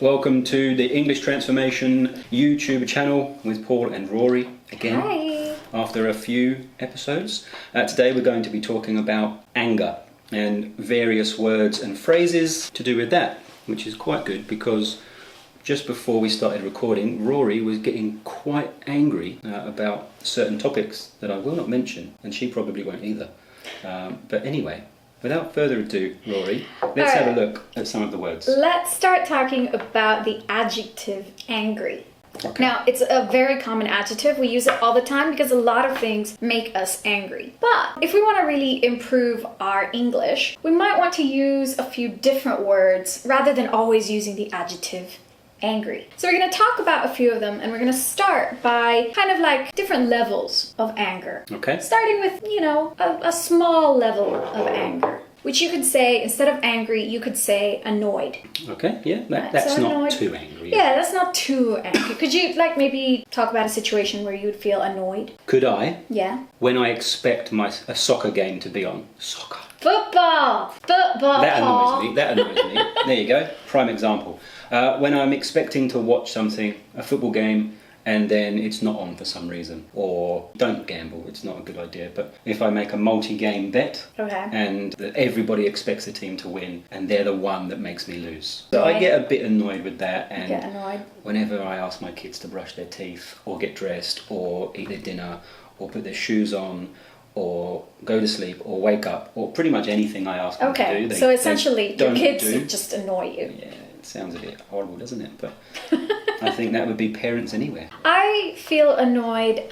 Welcome to the English Transformation YouTube channel with Paul and Rory again. Hi. After a few episodes. Today we're going to be talking about anger and various words and phrases to do with that, which is quite good because just before we started recording, Rory was getting quite angry about certain topics that I will not mention, and she probably won't either. But anyway, without further ado, Rory, let's have a look at some of the words. Let's start talking about the adjective angry. Okay. Now, it's a very common adjective. We use it all the time because a lot of things make us angry. But if we want to really improve our English, we might want to use a few different words rather than always using the adjective angry. So we're going to talk about a few of them, and we're going to start by kind of like different levels of anger. Okay. Starting with, a small level of anger, which you could say, instead of angry, you could say annoyed. Okay, yeah, that's not too angry. Yeah, that's not too angry. Could you maybe talk about a situation where you would feel annoyed? Could I? Yeah. When I expect a soccer game to be on. Soccer. Football! That annoys me. There you go. Prime example. When I'm expecting to watch something, a football game, and then it's not on for some reason. Or don't gamble, it's not a good idea. But if I make a multi-game bet, okay, and everybody expects the team to win, and they're the one that makes me lose. So I get a bit annoyed with that, and whenever I ask my kids to brush their teeth, or get dressed, or eat their dinner, or put their shoes on, or go to sleep, or wake up, or pretty much anything I ask them to do. So essentially, your kids do. Just annoy you. Yeah, it sounds a bit horrible, doesn't it? But I think that would be parents anywhere. I feel annoyed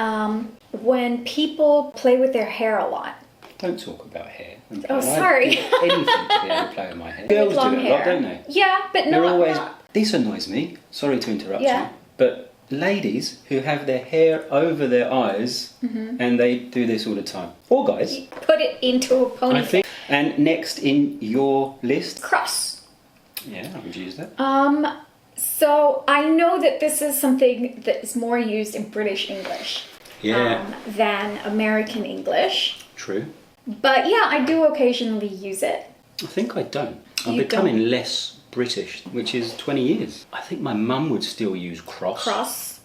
when people play with their hair a lot. Don't talk about hair. Oh, sorry. Anything to be able to play with my hair. Girls do it a lot, don't they? Yeah, but This annoys me. Sorry to interrupt you. But ladies who have their hair over their eyes, and they do this all the time. Or guys. You put it into a ponytail. I think. And next in your list? Cross. Yeah, I would use that. So I know that this is something that is more used in British English than American English. True. But yeah, I do occasionally use it. I think I don't. I'm becoming less British, which is 20 years. I think my mum would still use cross. Cross.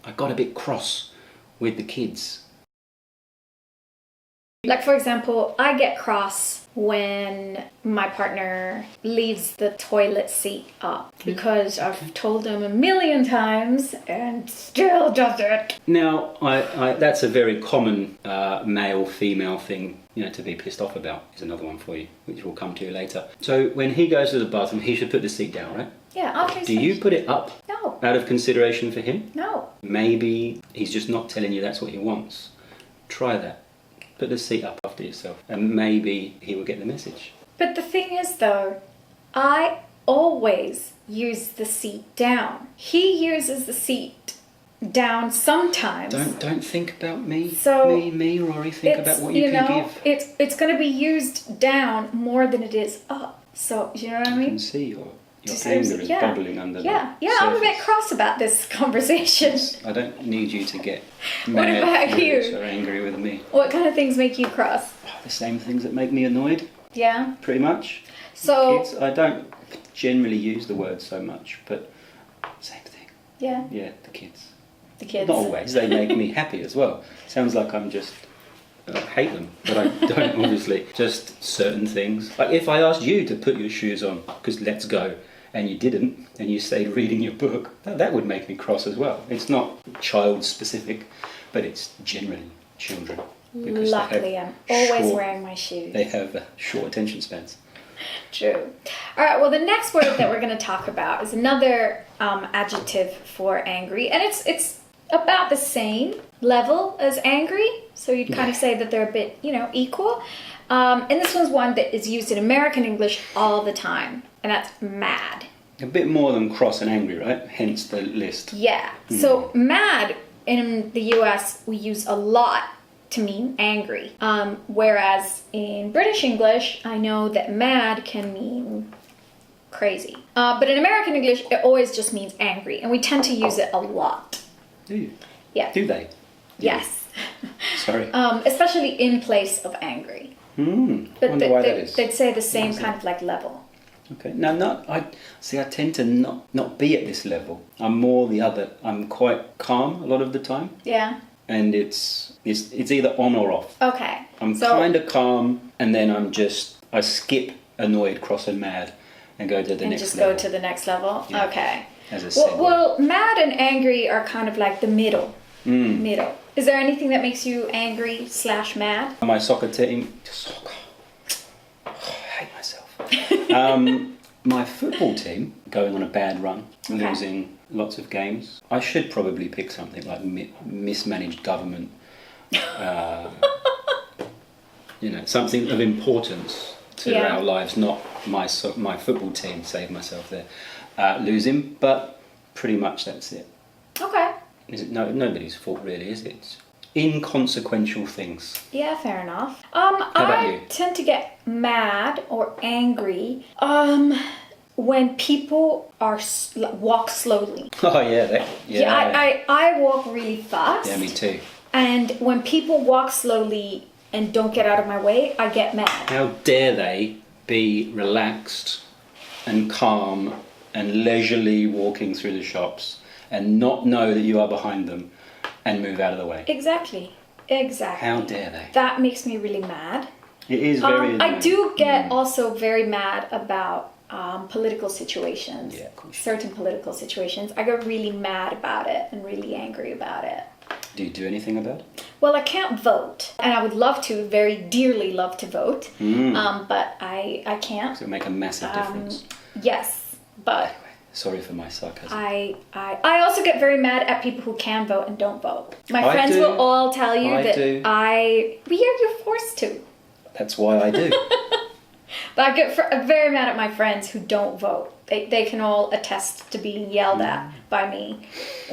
I got a bit cross with the kids. Like, for example, I get cross when my partner leaves the toilet seat up because I've told him a million times and still does it. Now, that's a very common male-female thing, to be pissed off about. Is another one for you, which we'll come to later. So when he goes to the bathroom, he should put the seat down, right? Yeah, after he's Do you put it up? No. Out of consideration for him? No. Maybe he's just not telling you that's what he wants. Try that. Put the seat up after yourself, and maybe he will get the message. But the thing is, though, I always use the seat down. He uses the seat down sometimes. Don't think about me. So me, Rory. Think about what you can give. It's going to be used down more than it is up. So you know what I mean? I can see your anger is bubbling under the surface. I'm a bit cross about this conversation. Yes, I don't need you to get What mad, about furious, you? or angry with me. What kind of things make you cross? The same things that make me annoyed. Yeah. Pretty much. So Kids, I don't generally use the word so much, but same thing. Yeah. Yeah, the kids. The kids. Not always. They make me happy as well. Sounds like I'm just hate them, but I don't obviously. Just certain things. Like if I asked you to put your shoes on, because let's go, and you didn't, and you stayed reading your book, that would make me cross as well. It's not child specific, but it's generally children. Luckily, I'm always wearing my shoes. They have short attention spans. True. All right, well, the next word that we're going to talk about is another adjective for angry, and it's about the same level as angry, so you'd kind of say that they're a bit, equal. And this one's one that is used in American English all the time, and that's mad. A bit more than cross and angry, right? Hence the list. Yeah. So mad in the US we use a lot to mean angry, whereas in British English I know that mad can mean crazy. But in American English it always just means angry, and we tend to use it a lot. Do you? Yeah. Do they? Yes. Sorry. Especially in place of angry. But wonder why that is. They'd say the same kind of like level. Okay. Now, I tend to not be at this level. I'm more the other. I'm quite calm a lot of the time. Yeah. And it's either on or off. Okay. I'm kind of calm, and then I skip annoyed, cross, and mad, and go to the next level. And just go to the next level? Yeah. Okay. As a segue. Well, mad and angry are kind of like the middle. Middle. Is there anything that makes you angry / mad? My soccer team... I hate myself. My football team, going on a bad run, losing lots of games. I should probably pick something like mismanaged government. Something of importance to our lives, not my football team. Save myself there. Losing, but pretty much that's it. Okay. Is it nobody's fault really, is it? It's inconsequential things. Yeah, fair enough. How about you? I tend to get mad or angry when people walk slowly. Oh yeah, I walk really fast. Yeah, me too. And when people walk slowly and don't get out of my way, I get mad. How dare they be relaxed and calm and leisurely walking through the shops and not know that you are behind them and move out of the way? Exactly. How dare they? That makes me really mad. It is very I do get also very mad about political situations. Yeah, of course. Certain political situations. I get really mad about it and really angry about it. Do you do anything about it? Well, I can't vote, and I would love to, very dearly love to vote, but I can't. Does it make a massive difference? Yes, but Anyway, sorry for my sarcasm. I also get very mad at people who can vote and don't vote. My friends do. will all tell you I that do. you're forced to. That's why I do. But I get very mad at my friends who don't vote. They can all attest to being yelled at by me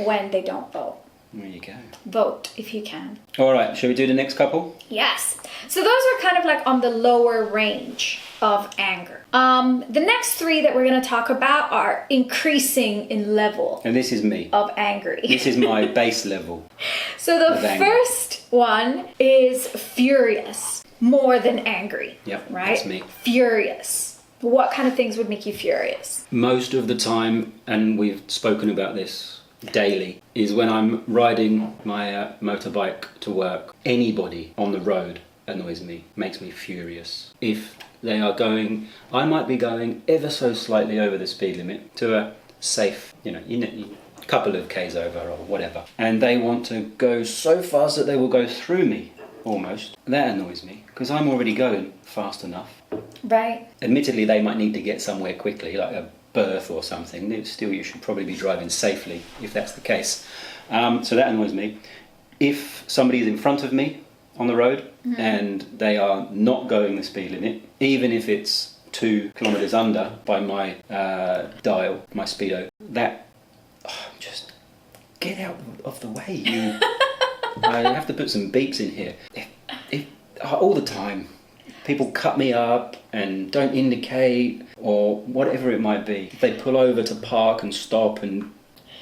when they don't vote. There you go. Vote if you can. All right, shall we do the next couple? Yes. So those are kind of like on the lower range of anger. The next three that we're going to talk about are increasing in level And this is me. of angry. This is my base level. So the of anger. first one is furious, more than angry. Yep, right? that's me. Furious. What kind of things would make you furious? Most of the time, and we've spoken about this daily, is when I'm riding my motorbike to work. Anybody on the road annoys me, makes me furious. If they are going, I might be going ever so slightly over the speed limit to a safe, a couple of k's over or whatever, and they want to go so fast that they will go through me almost. That annoys me because I'm already going fast enough. Right. Admittedly, they might need to get somewhere quickly, like a berth or something. Still, you should probably be driving safely if that's the case. So that annoys me. If somebody is in front of me on the road and they are not going the speed limit, even if it's 2 kilometres under by my dial, my speedo, just get out of the way. I have to put some beeps in here. All the time. People cut me up and don't indicate or whatever it might be. They pull over to park and stop and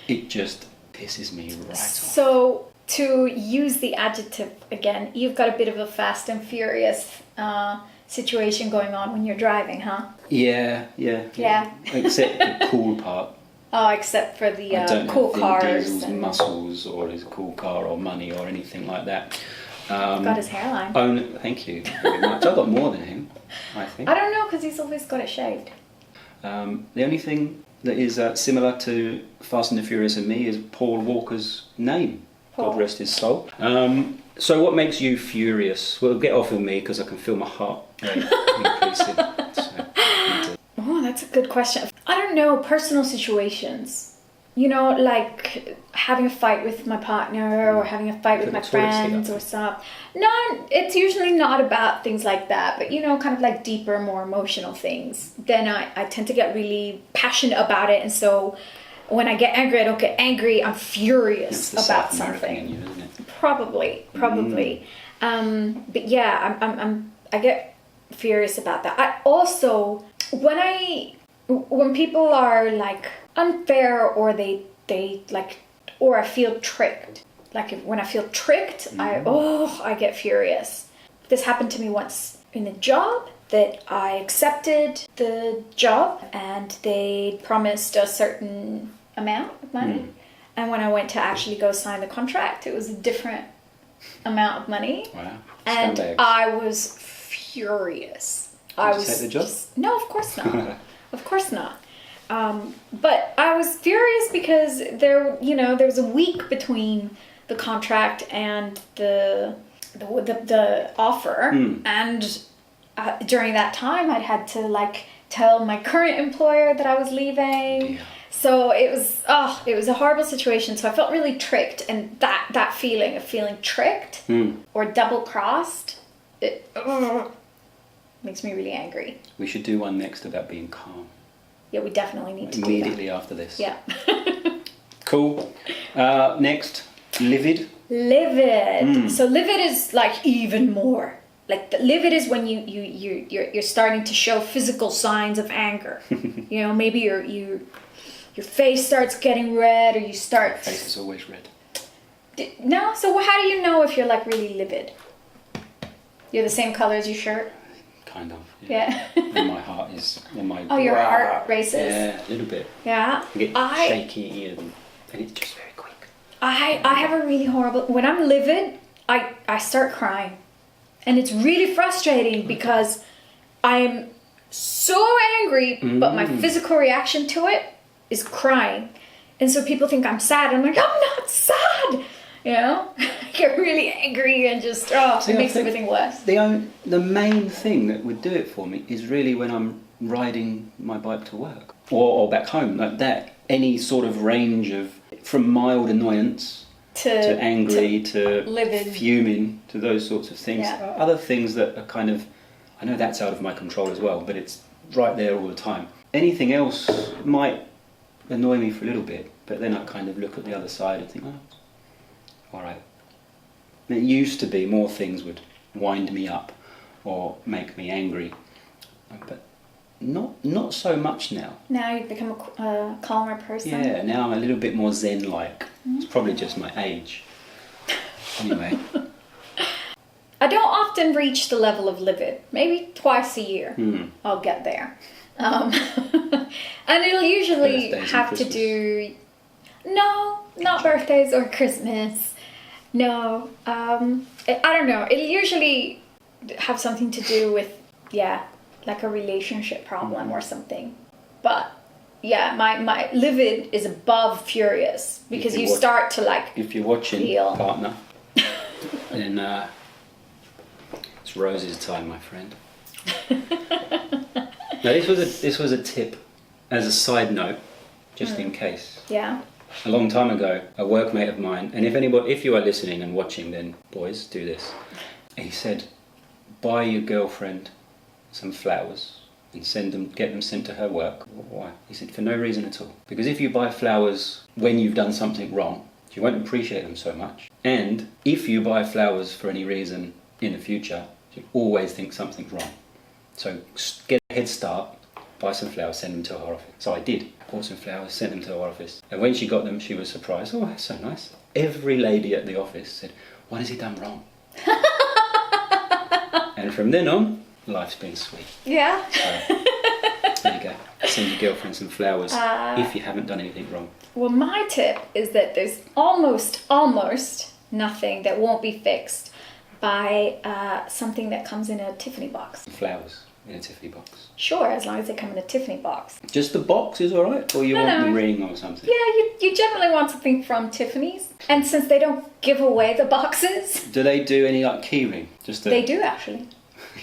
it just pisses me right off. So to use the adjective again, you've got a bit of a fast and furious situation going on when you're driving, huh? Yeah. Except the cool part. Oh, except for the I don't cool have cars. Vin Diesel's muscles or his cool car or money or anything like that. Got his hairline. Thank you very much. I've got more than him, I think. I don't know, because he's always got it shaved. The only thing that is similar to Fast and the Furious and me is Paul Walker's name. Paul. God rest his soul. So what makes you furious? Well, get off of me because I can feel my heart rate increasing. Oh, that's a good question. I don't know, personal situations. Like having a fight with my partner or having a fight with my friends or stuff. No, it's usually not about things like that, but kind of like deeper, more emotional things. Then I tend to get really passionate about it, and so when I get angry, I don't get angry, I'm furious about something. In you, isn't it? Probably. But yeah, I get furious about that. I also, when people are like unfair or they like, or I feel tricked. Like when I feel tricked, I get furious. This happened to me once in a job. that I accepted the job and they promised a certain amount of money. And when I went to actually go sign the contract, it was a different amount of money. Wow. And Scumbags. I was furious. I was take the job? No, of course not. Of course not. But I was furious because there was a week between the contract and the offer, and during that time I'd had to like tell my current employer that I was leaving. Yeah. So it was a horrible situation. So I felt really tricked, and that feeling of feeling tricked or double crossed, it makes me really angry. We should do one next about being calm. Yeah, we definitely need to Immediately do that. after this. Yeah. Cool. Next, livid. Livid. So livid is like even more. Like livid is when you're starting to show physical signs of anger. Maybe your face starts getting red, or you start. Face is always red. No. So how do you know if you're like really livid? You're the same color as your shirt. Kind of. Yeah. And my heart is. Oh, your heart races. Yeah, a little bit. Yeah. I get shaky and it's just very quick. I have a really horrible. When I'm livid, I start crying. And it's really frustrating because I'm so angry, but my physical reaction to it is crying. And so people think I'm sad. I'm like, I'm not sad. I get really angry and just, it makes everything worse. The main thing that would do it for me is really when I'm riding my bike to work or back home. Like that, any sort of range of, from mild annoyance to angry, to livid, fuming, to those sorts of things. Yeah. Other things that are kind of, I know that's out of my control as well, but it's right there all the time. Anything else might annoy me for a little bit, but then I kind of look at the other side and think, all right. It used to be more things would wind me up or make me angry, but not so much now. Now you've become a calmer person. Yeah, now I'm a little bit more zen-like. It's probably just my age. Anyway. I don't often reach the level of livid. Maybe twice a year I'll get there. And it'll usually Birthdays have and to do... No, not birthdays or Christmas. No. I don't know. It'll usually have something to do with, like a relationship problem or something. But yeah, my livid is above furious because you start to like. If you're watching, feel. Partner, then it's Rose's time, my friend. Now this was a tip as a side note, just in case. Yeah. A long time ago, a workmate of mine, and if you are listening and watching, then boys, do this. He said, buy your girlfriend some flowers and get them sent to her work. Why? He said, for no reason at all. Because if you buy flowers when you've done something wrong, you won't appreciate them so much. And if you buy flowers for any reason in the future, you always think something's wrong. So get a head start, buy some flowers, send them to her office. So I did. I bought some flowers, sent them to her office. And when she got them, she was surprised. Oh, that's so nice. Every lady at the office said, what has he done wrong? And from then on, life's been sweet. Yeah. So, there you go. Send your girlfriend some flowers if you haven't done anything wrong. Well, my tip is that there's almost nothing that won't be fixed by something that comes in a Tiffany box. Flowers in a Tiffany box. Sure, as long as they come in a Tiffany box. Just the box is alright? Or you want the ring or something? Yeah, you generally want something from Tiffany's. And since they don't give away the boxes... Do they do any like key ring? They do, actually.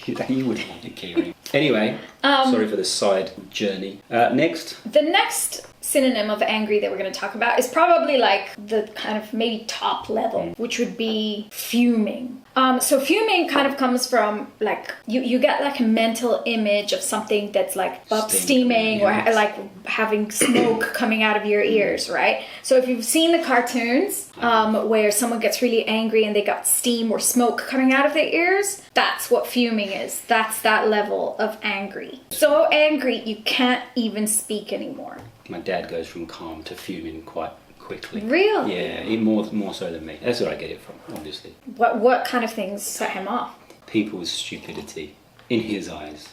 You wouldn't want a key ring. Anyway, sorry for the side journey. Next. The next synonym of angry that we're going to talk about is probably like the kind of maybe top level, which would be fuming. So fuming kind of comes from like you get like a mental image of something that's like steaming or like having smoke coming out of your ears, right? So if you've seen the cartoons where someone gets really angry and they got steam or smoke coming out of their ears, that's what fuming is. That's that level of angry. So angry you can't even speak anymore. My dad goes from calm to fuming quite quickly. Really? Yeah, he more so than me. That's where I get it from, obviously. What kind of things set him off? People's stupidity. in his eyes.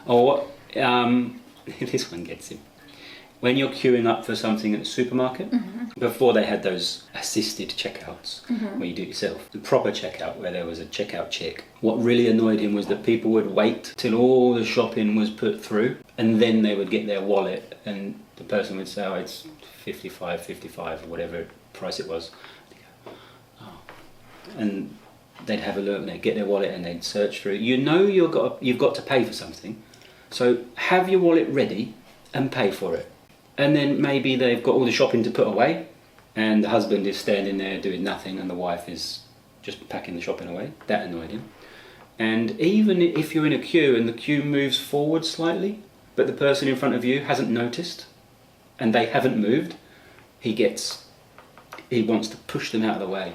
Or this one gets him. When you're queuing up for something at the supermarket, before they had those assisted checkouts where you do it yourself, the proper checkout where there was a checkout chick, what really annoyed him was that people would wait till all the shopping was put through and then they would get their wallet and the person would say, oh, it's 55 or whatever price it was. Oh. And they'd have a look and they'd get their wallet and they'd search through. You know you've got to pay for something, so have your wallet ready and pay for it. And then maybe they've got all the shopping to put away and the husband is standing there doing nothing and the wife is just packing the shopping away. That annoyed him. And even if you're in a queue and the queue moves forward slightly, but the person in front of you hasn't noticed and they haven't moved, he wants to push them out of the way.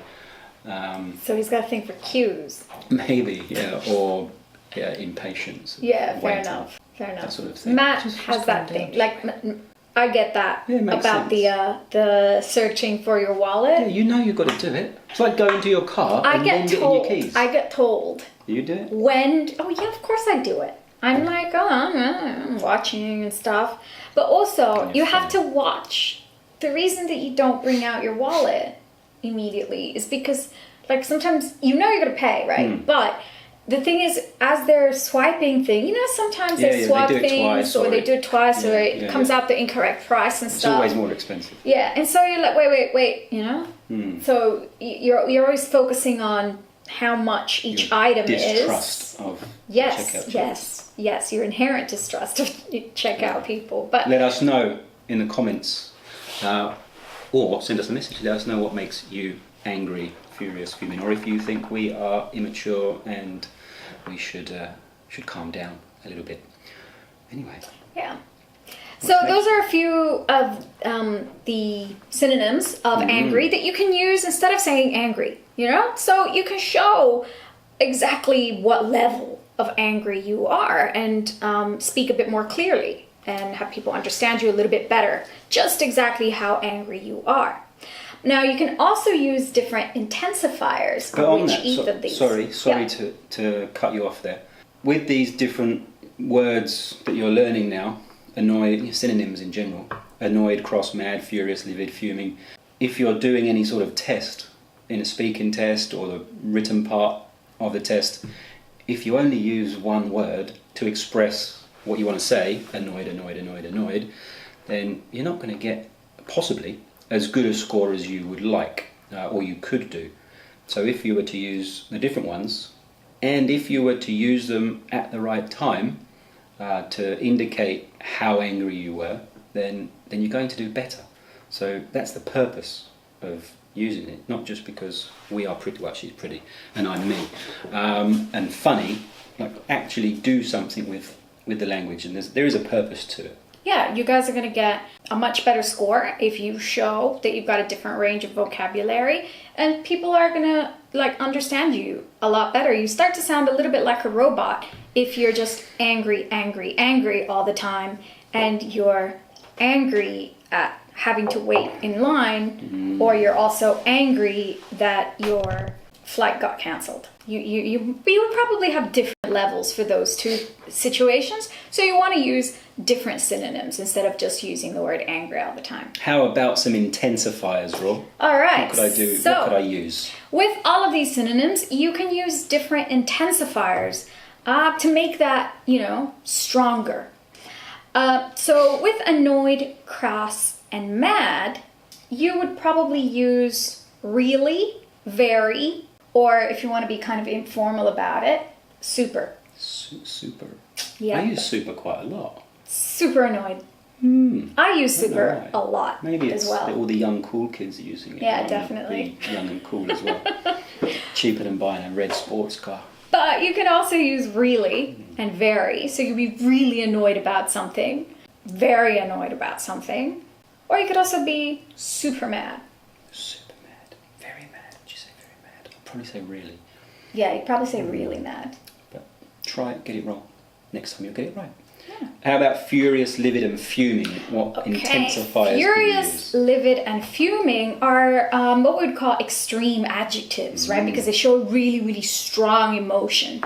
So he's got to think for cues. Maybe, yeah, or impatience. Yeah, fair enough. That sort of thing. Matt has that thing. Like, I get that about sense. the searching for your wallet. Yeah, you know you've got to do it. It's like going to your car and then getting your keys. I get told. You do it? Oh yeah, of course I do it. I'm like, I'm watching and stuff. But also, you have to watch. The reason that you don't bring out your wallet immediately is because, like, sometimes you know you're going to pay, right? But the thing is, as they're swiping thing, sometimes they swipe things or they do it twice or it comes out the incorrect price and stuff. It's always more expensive. Yeah, and so you're like, wait, So you're always focusing on how much each item distrust is. Of Yes, your inherent distrust of checkout people. But let us know in the comments or send us a message. Let us know what makes you angry, furious, fuming, or if you think we are immature and we should calm down a little bit. Anyway. Yeah. So those are a few of the synonyms of angry that you can use instead of saying angry, So you can show exactly what level of angry you are and speak a bit more clearly and have people understand you a little bit better, just exactly how angry you are. Now, you can also use different intensifiers of each of these. Sorry to cut you off there. With these different words that you're learning now, annoyed, synonyms in general, annoyed, cross, mad, furious, livid, fuming, if you're doing any sort of test, in a speaking test or the written part of the test, if you only use one word to express what you want to say, annoyed, then you're not going to get, possibly, as good a score as you would like, or you could do. So if you were to use the different ones, and if you were to use them at the right time to indicate how angry you were, then you're going to do better. So that's the purpose of using it, not just because we are pretty, well, she's pretty, and I'm me, and funny, like actually do something with the language, and there is a purpose to it. Yeah, you guys are going to get a much better score if you show that you've got a different range of vocabulary, and people are going to understand you a lot better. You start to sound a little bit like a robot if you're just angry all the time, and you're angry at having to wait in line, or you're also angry that your flight got cancelled. You would probably have different levels for those two situations, so you want to use different synonyms instead of just using the word angry all the time. How about some intensifiers, Rob? All right. What could I do? What could I use? With all of these synonyms, you can use different intensifiers to make that, stronger. So with annoyed, cross, and mad, you would probably use really, very, or if you want to be kind of informal about it, super. Super. Yeah. I use super quite a lot. Super annoyed. I use super a lot. Maybe it's as well. All the young cool kids are using it. Yeah, definitely. Be young and cool as well. Cheaper than buying a red sports car. But you can also use really and very. So you'd be really annoyed about something, very annoyed about something. Or you could also be super mad. Super mad. Very mad. Did you say very mad? I'd probably say really. Yeah, you'd probably say really mad. But try it, get it wrong. Next time you'll get it right. Yeah. How about furious, livid, and fuming? What intensifiers Furious, livid, and fuming are what we would call extreme adjectives, right? Because they show really, really strong emotion.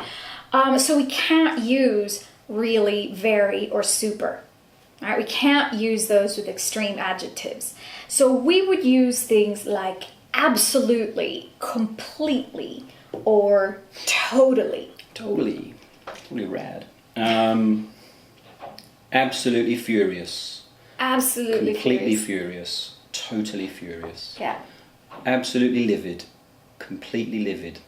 So we can't use really, very, or super. All right, we can't use those with extreme adjectives. So we would use things like absolutely, completely, or totally. Totally rad. Absolutely furious. Absolutely Completely furious. Totally furious. Yeah. Absolutely livid. Completely livid.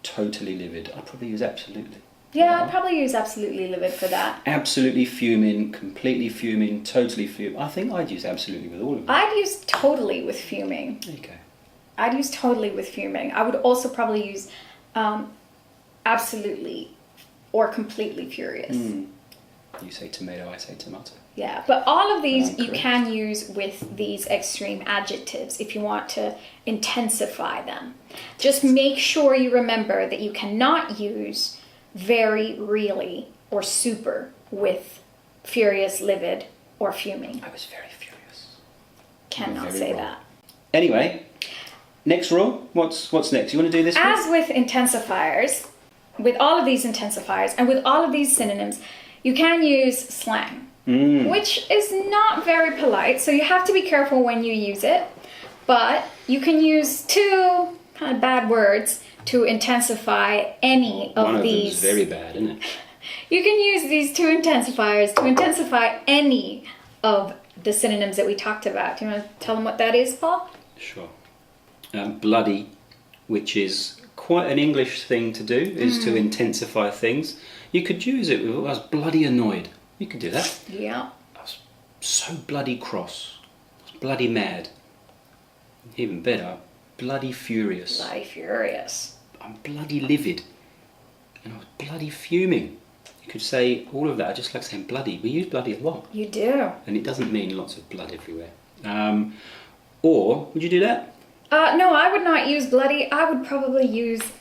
Totally livid. I'd probably use absolutely. Yeah, I'd probably use absolutely livid for that. Absolutely fuming, completely fuming, totally fuming. I think I'd use absolutely with all of them. I'd use totally with fuming. There you go. I'd use totally with fuming. I would also probably use absolutely or completely furious. You say tomato, I say tomato. Yeah, but all of these you Correct. can use with these extreme adjectives if you want to intensify them. Just make sure you remember that you cannot use very, really, or super with furious, livid, or fuming. I was very furious. Cannot Very say wrong. that. Anyway, next rule. What's next? You want to do this one? As with intensifiers, with all of these intensifiers and with all of these synonyms, you can use slang, which is not very polite, so you have to be careful when you use it. But you can use two kind of bad words to intensify any of One of these. them's very bad, isn't it? You can use these two intensifiers to intensify any of the synonyms that we talked about. Do you want to tell them what that is, Paul? Sure. Bloody, which is quite an English thing to do, is to intensify things. You could use it with, I was bloody annoyed. You could do that. Yeah. I was so bloody cross. I was bloody mad. Even better, bloody furious. Bloody furious. I'm bloody livid. And I was bloody fuming. You could say all of that. I just like saying bloody. We use bloody a lot. You do. And it doesn't mean lots of blood everywhere. Or, would you do that? No, I would not use bloody. I would probably use fucking.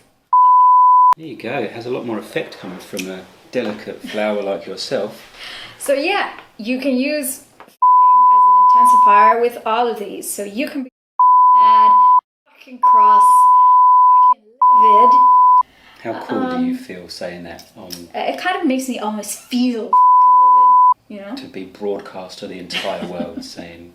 There you go. It has a lot more effect coming from a delicate flower like yourself. So yeah, you can use fucking as an intensifier with all of these. So you can be mad, fucking cross, fucking livid. How cool do you feel saying that on It kind of makes me almost feel fucking livid, you know? to be broadcast to the entire world saying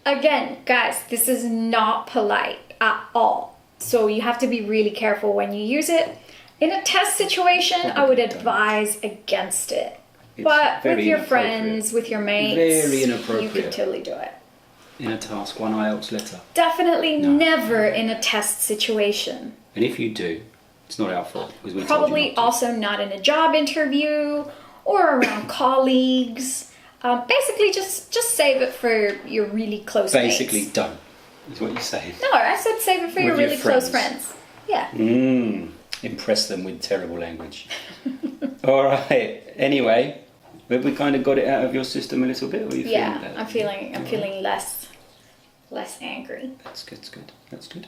Again, guys, this is not polite at all. So you have to be really careful when you use it. In a test situation, I would advise against it. It's But very with your inappropriate. friends, with your mates, Very you inappropriate. could totally do it. in a task 1 IELTS letter. Definitely No. never in a test situation. And if you do, it's not our fault because we told Probably you not to. also not in a job interview or around colleagues. Basically, just save it for your really close Basically, mates. don't, is what you're saying. No, I said save it for your With your really close friends. friends. Yeah. Impress them with terrible language. All right. Anyway, have we kind of got it out of your system a little bit? Or are you feeling Yeah, better? I'm feeling less angry. That's good. That's good.